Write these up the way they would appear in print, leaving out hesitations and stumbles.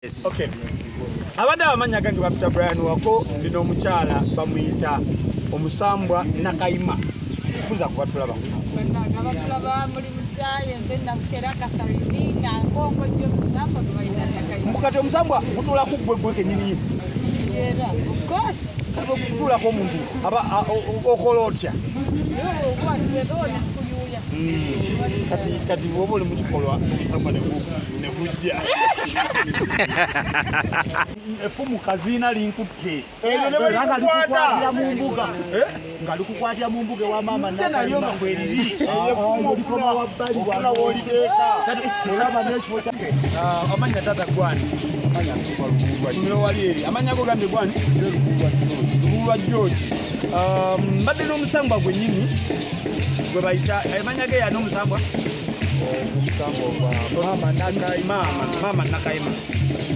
Yes. Okay. Abadde amanyi gange bapita Brian wako ndino omukyala bamuyita Omusambwa Nakayima. Kuza kubatulaba. Abatulaba muri mutyaye nze nakutera kasalini nkongo gyo Omusambwa tubayita Nakayima. Mukati Omusambwa mutula ku Gweguno kenyini. Yeah, of course. Kati kutula ko omuntu aba okola otya. Yo kwa tuwebona sikuyuya. Kati wobo oli mukikolwa Omusambwa ne bujja. Efumu kazina linkutte. Eno ne bali kukwata mu mbuga. Ngali kukwatya mu mbuga wa mama Nakayima kweri. efumu okuma wabbali bwana woliteeka olaba n'ekifo kyake. Amanya tata gwani. Amanya kwa tumiro wali eri. Amanya go gambe gwani. Lulwa George. Mbadde n'Omusambwa gwennyini gwe bayita amanya ge ya n'Omusambwa. Mama Nakayima.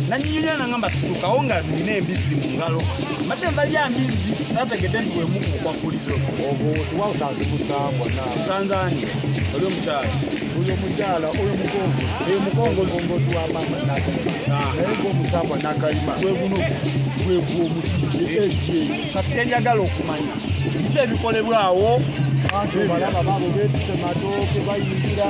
Nanyinyunya nangamba situka onga nina embizi mu ngalo. Mbadde mbalya mbizi saategedde ndi we muku kwa kulizo. Obo wawusanze Musambwa na. Sanzani. Oli omukyala. Oyo mukyala oyo mukongo. Eyo mukongozi Mukongozi wa mama Nakayima. Naye ng'Omusambwa Nakayima. Gweguno omuti. kati njagala okumanya biki ebikolebwawo balaba baabo beetise matooke bayingira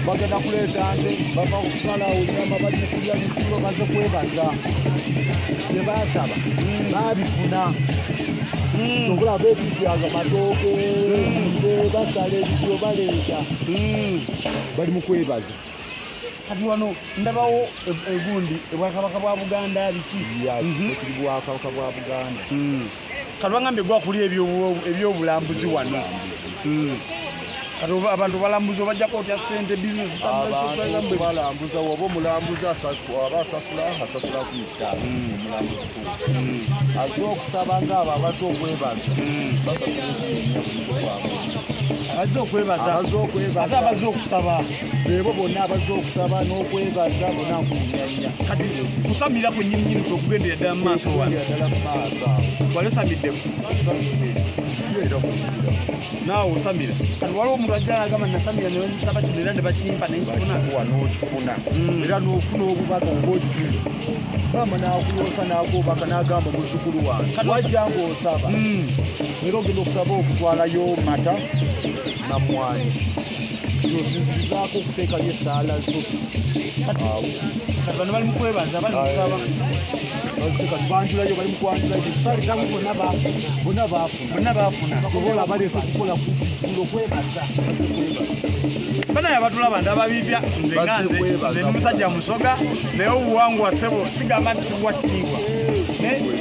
bagenda kuleeta nte bava okusalawo nyama bajja kulya bitulo baze kwebaza bye baasaba baabifuna sobola beetisiaga matooke basala ebitulo baleeta bali mu kwebaza. kati wano ndabawo egundi obwakabaka bwa Buganda biki ekiri bwakabaka bwa Buganda kati baŋŋambye gwakuli ebyobulambuzi wano kati abantu balambuzi obajjako otya ssente bizinesi abantu balambuza woba omulambuzi aba asasula ku mitala omulambuzi azze okusaba ngaabo abazze okwebaza abazze okwebaza ate abazze okusaba ebo bonna abazze okusaba n'okwebaza bonna nkunyanya kati kusabira kwennyininyini kwe kugendera ddala mu maaso wano ddala mu maaso wali osamiddemu naawe osamira kati waliwo omuntu ajja agamba nasamira nesaba kino era ne bakimpa nenkifuna n'okifuna era n'ofuna obubaka ng'okifuna gamba n'akuloosa n'agobaka n'agamba muzzukulu wange wajja ng'osaba era ogenda okusaba okutwalayo mata na mwanyi ozinzirizaako okuteekayo essaala zo awo kati bano bali mu kwebaza bali mukusaba kati banjulayo bali mu kwanjulayo balisamu bonna baafuna sobola baleese okukola okwebaza banaye abatulaba ndababibya nze nze n'omusajja musoga naye obuwangwa sebo sigamba nti kibuwa kitiibwa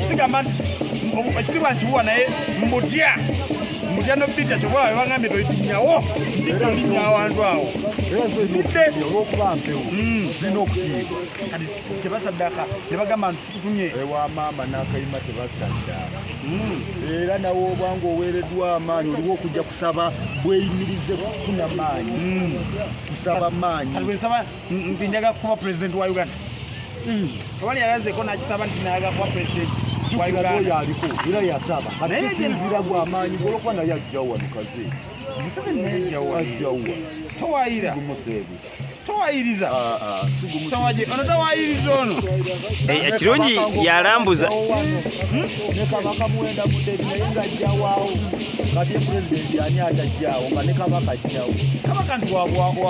sigamba nti ekitiibwa nkibuwa naye mbutya n'obitya kyobola bebagambye tolinyawo nditolinnya awantu awo tudde olwokuba mpewo zirina okutiibwa kati tebasaddaka ne bagamba nti tukutumye ewa maama Nakayima tebasaddaka era nawe obwanga oweereddwa amaanyi oliwo okujja kusaba bweyimirize kufuna maanyi kusaba maanyi kati bwensaba nti njaga kuba pulezidenti wa Uganda tewali yalazeeko nakisaba nti nayaga kuba pulezidenti wa Uganda aliko era yasaba kati kisinzira gw'amaanyi golwokuba naye ajjawa mukazi Museveni naye ajjawa towayira gumuseebu towayiriza sawaje ono towayiriza ono ekirungi yalambuza ne kabaka muwenda Mutebi naye ng'ajjawaawo kati pulezidenti ani atajjaawo nga ne kabaka ajjawo kabaka nti wa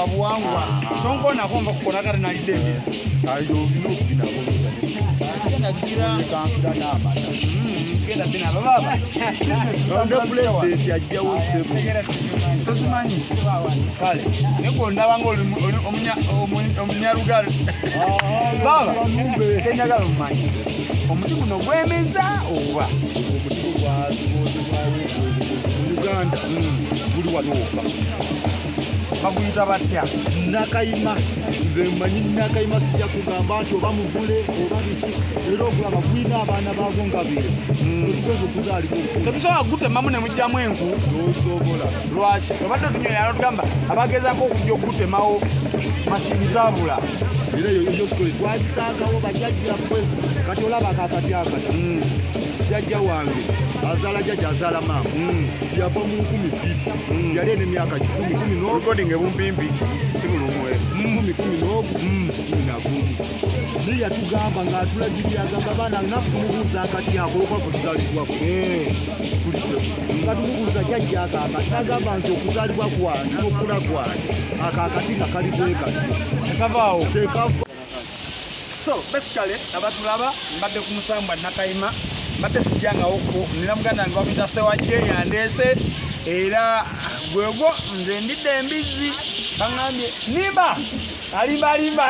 buwangwa tonkonako nva kukona kati nalidde embizi ayo olina okubinabo sigenda gira kansula n'amata sigenda binaba baba ne pulezidenti ajjawo ssebo tokimanyi kale neko ndaba nga oli omunyalugalo baba kenyagala omumanyi omuti guno gwemeza oba omuti mu Uganda guli wanooka baguyita batya Nakayima nze mmanyi Nakayima sijja kugamba nti oba muvule oba biki era ogulaba gwina abaana baago nga beeru otugezi okuzaalibwa tetusobola kugutemamu ne mugjamu enku n'osobola lwaki obadde otunyoyala tugamba abagezaako okujja okugutemawo mashini zaabula era eyo sikole twagisangawo bajjajjaffe kati olaba akakati akati jjajja wange azaala jjajja azaala maama yava mu 12 yali n'emyaka 10 recording ebumpimpi si buli omwe 10 n'ogu 10 n'agumu naye yatugamba ng'atulagirira agamba abaana nafu tumubuuza akati ako okakuzaalibwako nga tumubuuza kyajja akaakati n'agamba nti okuzaalibwa kwange n'okula kwange akaakati nga kali bwe kati tekavaawo. tekava. So basically abatulaba mbadde ku Musambwa Nakayima mbadde sijjangawo nina muganda wange bamuyita Sewajje yandeese era gwegwo nze ndidde embizi kaŋŋambye nimba alimba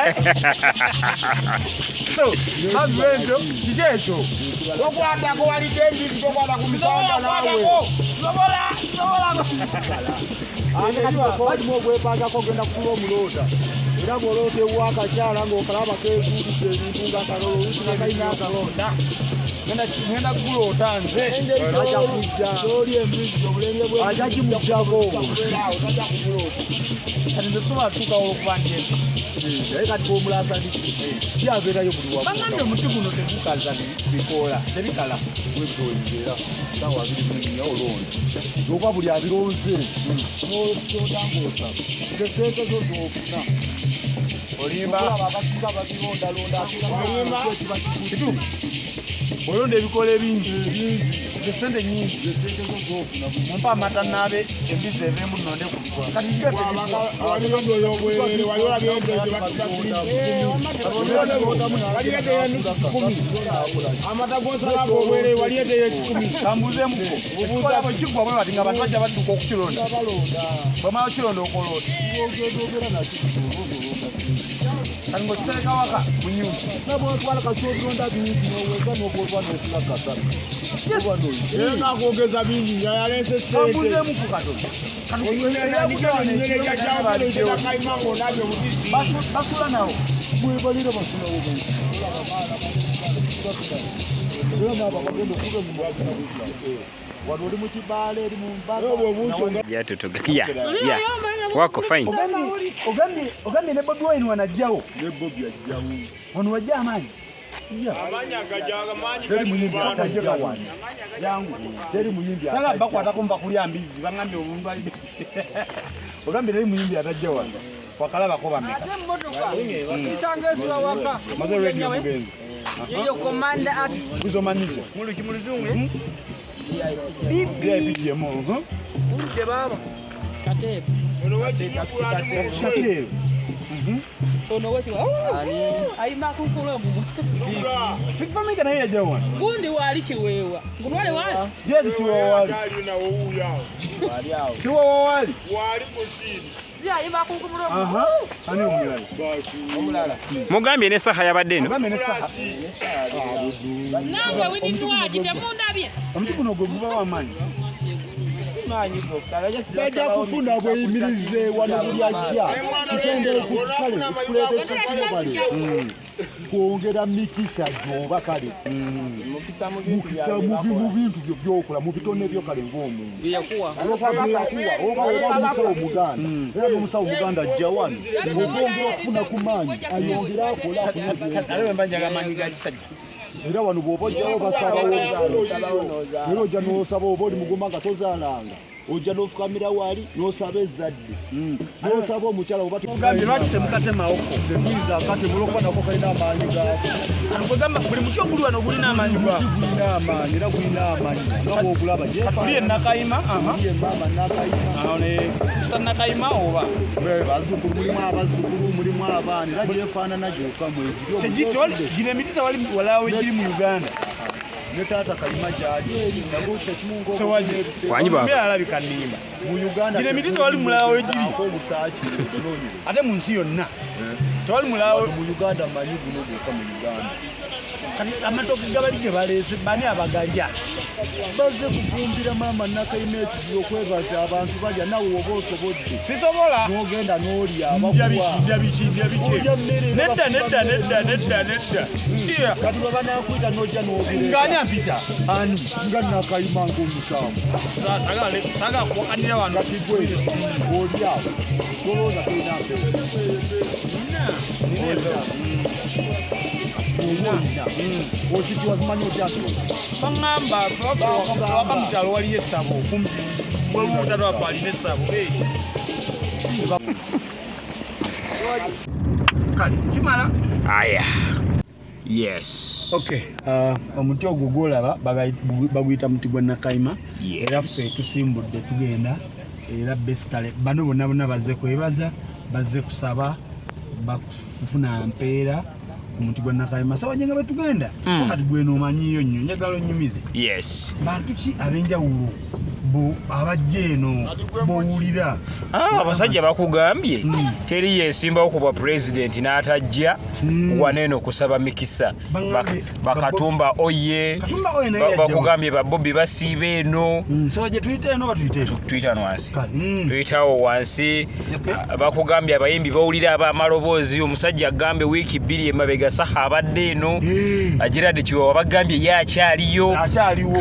so mazwento kiki ekyo Tokwatako walidde embizi tokwata ku Musambwa naawe. Balimu ogwepangako ogenda kufula omuloota era bw'oloota ewa akakyala ng'okalaba keezuulidde ebintu ng'akalolo olusinakayina akalonda ngenda kuloota nze ajja kujja oli embizi obulenge bwe ajja kimugjako Tajja kumulota. kati nze sobola tuukawo okuba nti naye kati bw'omulasa kyabeerayo buli wamu bangambye omuti guno tegukaza bikoola tebikala webyoyingeera sawa 24 olonda oba buli abironze n'otangoosa esente zo z'ofuna olimba abasinga babirondalonda kituufu olonda ebikoola ebingi esente nyingi esente zo z'ofuna mumpa amata naabe embizi ebeemu nonde ku bikola kati Waliyo ndoyo obwerere, waliyo olabye endoyo waliyo endoyo enusu 10. Amata g'osalako obwerere waliyo endoyo 10. kambuzeemuko ekikola bwe kiggwa bwe bati nga abantu bajja badduka okukilonda bwemala okilonda okoloota kati ng'okitereka waka mu nyumba nabwotwala kasobironda bingi noweza nobwotwa nosula kasana Era nakwogeza bingi nga yaleese sente. kambuzeemuko katono Onyonyi jajjawo Nakayima ng'onabye obutiiti. basula nawo mwebalire basulawo era nabo bagenda okuba mubwakina wano oli mukibaala eri mumbaga Yatutuga. Yeah. Wako fine. ogambye ne Bobi Wine wanajjawo ne Bobi ajjawo wano wajja amaanyi Amaanyi agajaga maanyi teri gali mu muyimbi bantu. atajja wano jangu teri muyimbi saga bakwatako mba kulya mbizi bangambye omuntu ali ogambye teri muyimbi atajja wano wakalabako bameka maze radio mugenzi Yeyo komanda ati kuzomaniza muluzungu bibiyemo ulide baba katebe Ono wekimukula ali mu mutwe. ono wati ayima kunkula mu Luga. fikifamika naye yajja wano gundi wali kiwewa ngulwale wali jeri kiwawali Atali na owuyawo. kiwawali Wali kusini. ya ayima kunkumula aha ani omulala Mugambye ne saha yabadde eno. ogambye ne saha Kasi. nange wini twaji temundabye omuti guno gwe guba wamaanyi bajja kufuna bweyimirize wano buli ajja kitendere ku kale kuleetesa kale kwongera mikisa gyoba kale mukisa mu bintu byo byokola mu bitone byo kale ng'omuntu omusawo omuganda era n'omusawo omuganda ajja wano okwongera okufuna ku maanyi ayongera akola ale bwe mbanjaga amaanyi ga kisajja era wano bw'oba ojjawo basabawo era ojja n'osaba oba oli mugoma nga tozaalanga ojja n'ofukamira wali n'osaba ezzadde n'osaba omukyala ogambye lwaki temukatemawoko tetuyinza akatemu olwokuba nako kalina amaanyi gaako ogamba buli muti oguli wano gulina amaanyi gwago gulina amaanyi era gulina amaanyi nga bw'ogulaba tuli Nakayima ye maama Nakayima awo ne sista Nakayima oba bazzukulu mulimu abazzukulu mulimu abaana era gyefaanana gyokka mwegiri gino emiti tewali walaawo egiri mu Uganda ne taata Kayima gyali nagusa Wanyiba. alabika nnimba mu Uganda gino emiti tewali mulaawo egiri obusaaki ate mu nsi yonna tewali mulaawo mu Uganda manyi guno gwokka mu Uganda amatooke gabali gye baleese bani abagalya bazze kufumbira maama Nakayima ekijiro okwebaza abantu balya nawe woba osobodde sisobola n'ogenda n'olya ndya biki nedda kati bwe banaakuyita n'ojja ngani ampita ani nga Nakayima ng'omusambwa saga kuwakanira wano kati gwe olya tolowooza tolina mpeera okitiwa zimanyi otyaki baŋŋamba waka mukyalo waliyo essabo kumpi bwebutano wafe alina essabo kale kimala Aya. Yes. Okay. Omuti ogwo gwolaba baguyita muti gwa Nakayima. Era ffe tusimbudde tugenda. Era basically bano bonna bazze kwebaza, bazze kusaba, bakufuna mpeera ku muti gwa Nakayima. Sawa jenga betugenda. Kati gwe no manyiyo nnyo njagala onnyumize. Yes. Bantu ki abenjawulo bo abajje eno bowulira. Abasajja bakugambye teri yesimbawo ku bwa president n'atajja waneno kusaba mikisa bakatumba oye bakugambye ba Bobi basibe eno so je tuyite eno tuyita wansi tuyitawo wansi bakugambye abayimbi bawulira abamaloboozi omusajja agambe wiiki 2 emabega saha abadde eno agirade kiwa bagambye yakyaliyo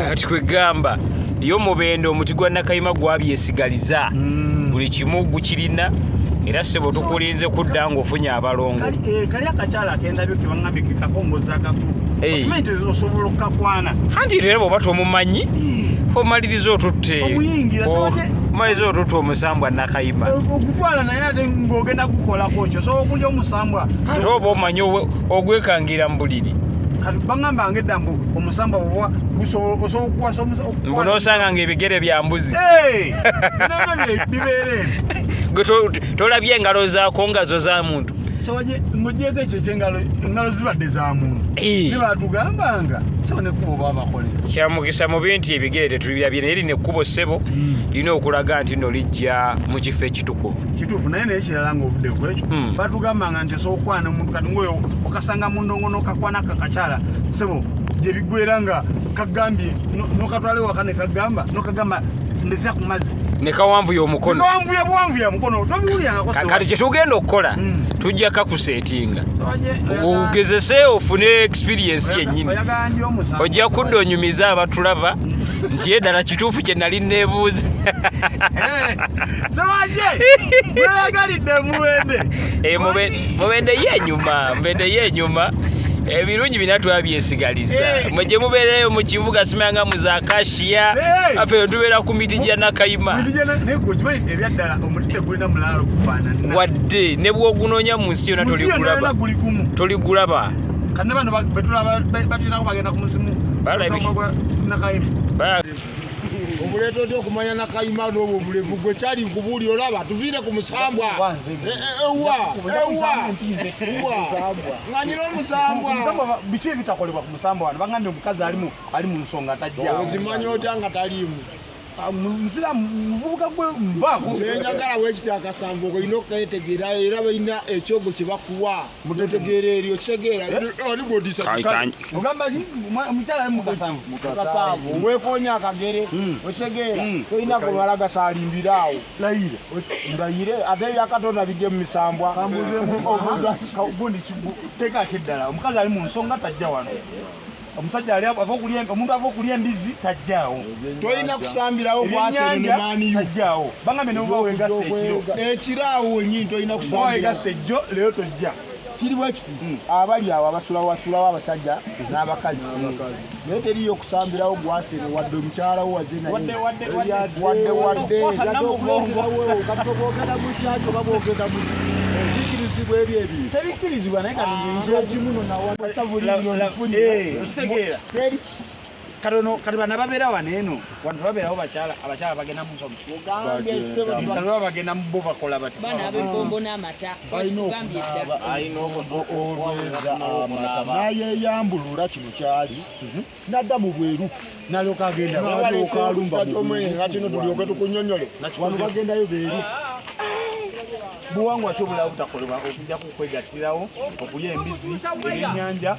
kati kwegamba yo Mubende omuti gwa Nakayima gwabyesigaliza buli kimu gukirina era sebo tukulinze kudda ng'ofunye abalongo kali akakyala akendabyo kibangambye kikakongoza kakulu okimanyi osobola okukakwana anti leero bw'oba tomumanyi omaliriza otutte omaliriza otutte Omusambwa Nakayima ogutwala naye ate ng'ogenda gukolako kyo so okulya Omusambwa ate oba omanyi ogwekangira mu buliri kati bangamba ngedda mbu Omusambwa bwa osobola okukwasa ng'onosanga ng'ebigere bya mbuzi bibeere tolabye engalo zaako ngazo za muntu sawaje ngojeko ekyo engalo zibadde za muntu nibatugambanga so nekubo babakolera kyamukisa mu bintu ebigere tetulibirabye naye nekkubo ssebo lina okulaga nti no lijja mu kifo ekitukuvu kituufu naye naye kirala ng'ovudde ku ekyo batugambanga nti osokwana omuntu kati ngoyo okasanga mu ndongo n'okakwana kakakyala ssebo gye biggwera nga kagambye n'okatwala ewaka ne kagamba n'okagamba ndetera ku mazzi nekawanvuya omukono buwanvuya mukono tobiwulyangako kati kyetugenda okukola tujja kakuseetinga ogezese ofune experience yennyini ojja kudda onyumiza abatulaba nti eddala kituufu kye nali neebuuza mweyagalidde Mubende yenyuma ebirungi bina twabyesigaliza mwe gye mubeereyo mu kibuga simanga mu za Kashiya afe tubeera ku miti gya Nakayima wadde ne bw'ogunoonya mu nsi yonna toligulaba kandi bano batulinako bagenda ku musimu Nakayima obuleeta otya okumanya Nakayima n'obwo obulevu gwe kyali nkubuuli olaba tuviire ku Musambwa nganyira Omusambwa biki ebitakolebwa ku Musambwa wano bagambye omukazi ali mu nsonga tajja ozimanya otya nga taliimu muvubuka gwe nvaako njagala weekiti akasanvu olina okuketegeera era balina ekyogo kye bakuwa mutetegeera eryo kitegeera ogamba omukyala ali mu kasanvu weekonya akagere okitegeera tolina kumala gasalimbira awo ndayire ate yakatonda bigye mu Misambwa teeka ate eddala omukazi ali mu nsonga tajja wano omusajja omuntu ava okulya embizi tajjaawo tolina kusambirawo bwaseno ne maaniyo tajjaawo bangambye nobuba wegasa ekiro awo wenyini tolina kusambirawo ejjo leero tojja kiri bwe kiti abali awo abasulawo abasajja n'abakazi naye teriyo okusambirawo gwaseno wadde omukyalawo wadde mukyakyo babogenda mu ebikirizibwa ebyo ebiri tebikkirizibwa naye katimunonawasabuliokitegeera kati bana babeera wano eno wantu babeerawo abakyala bagenda mu nsomo kati bagenda mu bo bakola bati bana ab'eggombo n'amata bagambye edda nayeyambulula kino kyali nadda mu bwerufu nalyoka agenda nga kino tulyoke tukunyonyole wano bagendayo beerufu buwangwa kyobulawo butakolebwa okujja kukwegattirawo okulya embizi ebyennyanja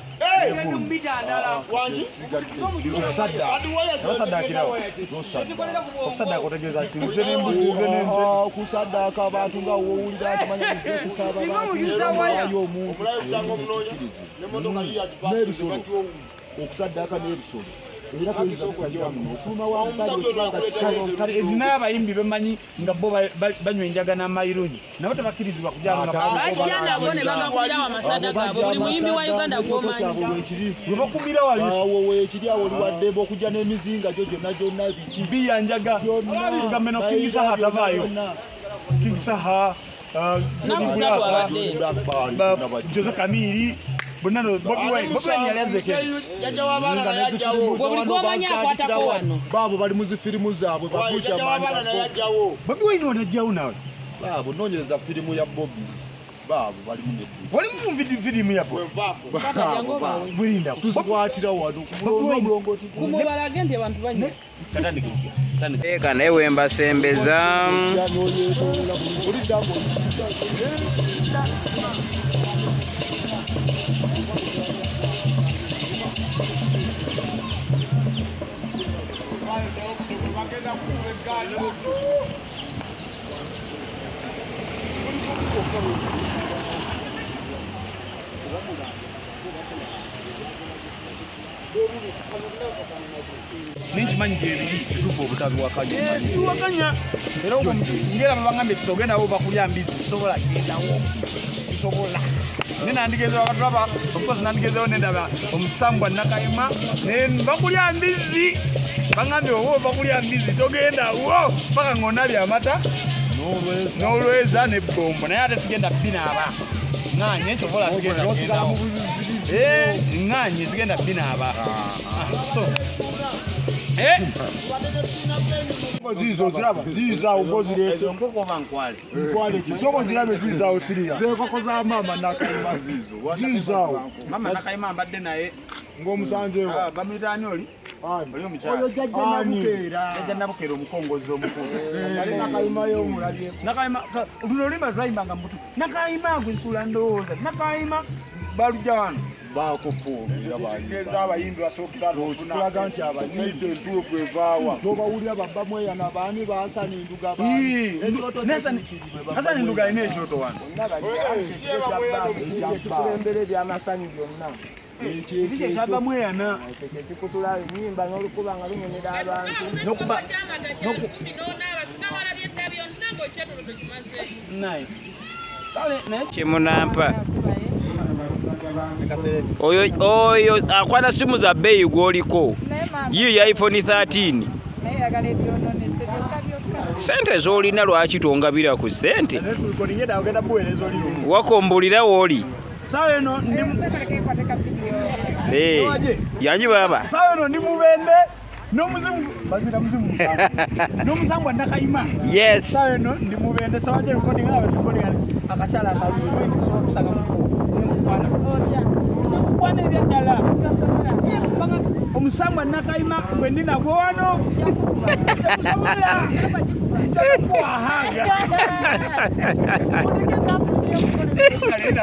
abasaddaakirawo okusaddaaka otegeeza kimuze n'embuzi okusaddaaka abantu nga wowulira ntimanya kukaba bantuwayo omuntu n'ebisolo okusaddaaka n'ebisolo naye abayimbi bemanyi nga bo banywa enjaga n'amayirungi nabo tebakkirizibwa kujjanabo ne bagakulirawo amasada gaabwe buli muyimbi wa Uganda gwomanyi we bakubira waliawo wekiri awo liwaddemba okujja n'emizinga gyo gyonna biya njaga gameno kingisaha atavaayo kingisaha Jose Kamiri Bonano Bobi Wine yalezeke. Jajja w'abaana naye ajjawo. Bw'omanyi akwatako wano. Baabo bali mu zifirimu zaabwe babuuja Jajja w'abaana naye ajjawo. Bobi Wine onajjawo nawe. Baabo noonyereza firimu ya Bobi. Baabo bali mu netti. Oli mu firimu ya Bobi. Bulinda tuzikwatira wano kumulongoti. Kumubalage nti abantu banyi. Eka naye wembasembeza. Ninchi manyi kitufu obutabiwakanya. Siwakanya. Era ubwo ngera babangambe tusogenda oba kulya mbizi tusobola gendawo. Tusobola. Nina ndigeze abataba, of course nandigeze nenda omusambwa nakayima, ne bakulya mbizi. Bangambe oba bakulya mbizi togenda wo paka ngona bya mata. N'olweza ne bombo naye ate sigenda bina aba. Nganye ekyo bola sigenda gendawo. Nganye sigenda bina aba. So zizo ziraba ziza ubozirese nkoko bankwale nkwale kisomo zirabe ziza osiriya zekoko za mama nakayima zizo ziza mama nakayima mbadde naye ng'omusanzeewo bamuyitani oli oli omukyala oyo jajja nabukera omukongozi omukulu ali nakayima y'omulabye nakayima luno limba twayimbanga mutu nakayima gwe nsula ndowooza nakayima balujja wano bakopoomera bageza abayimbi basookera tulaga nti abanyite entuufu evaawa tobawulira babbamweyana baani baasani nduga Hasani nduga alina ekyoto wano ekikulembera ebyamasani byonna ekyo ekyabamweyana ekikutula enyimba n'olukuba nga lunyonera abantu Kimunampa. Oyo akwata simu za bei gwoliko. Yiyo ya iPhone 13. Sente zolina lwaki tongabira ku sente? Wakombulira woli. Sawa eno ndi yanyi baba. Sawa eno ndi Mubende n'omuzimu bazira muzimu n'omusambwa nakayima. Yes. Sawa eno ndi Mubende sawa je recording aba recording akachala akaluwe ndi so kusanga mukwana. Mukwana ebyadala. Omusambwa nakayima gwe ndi nagwo wano. Musobola. Kwa haga.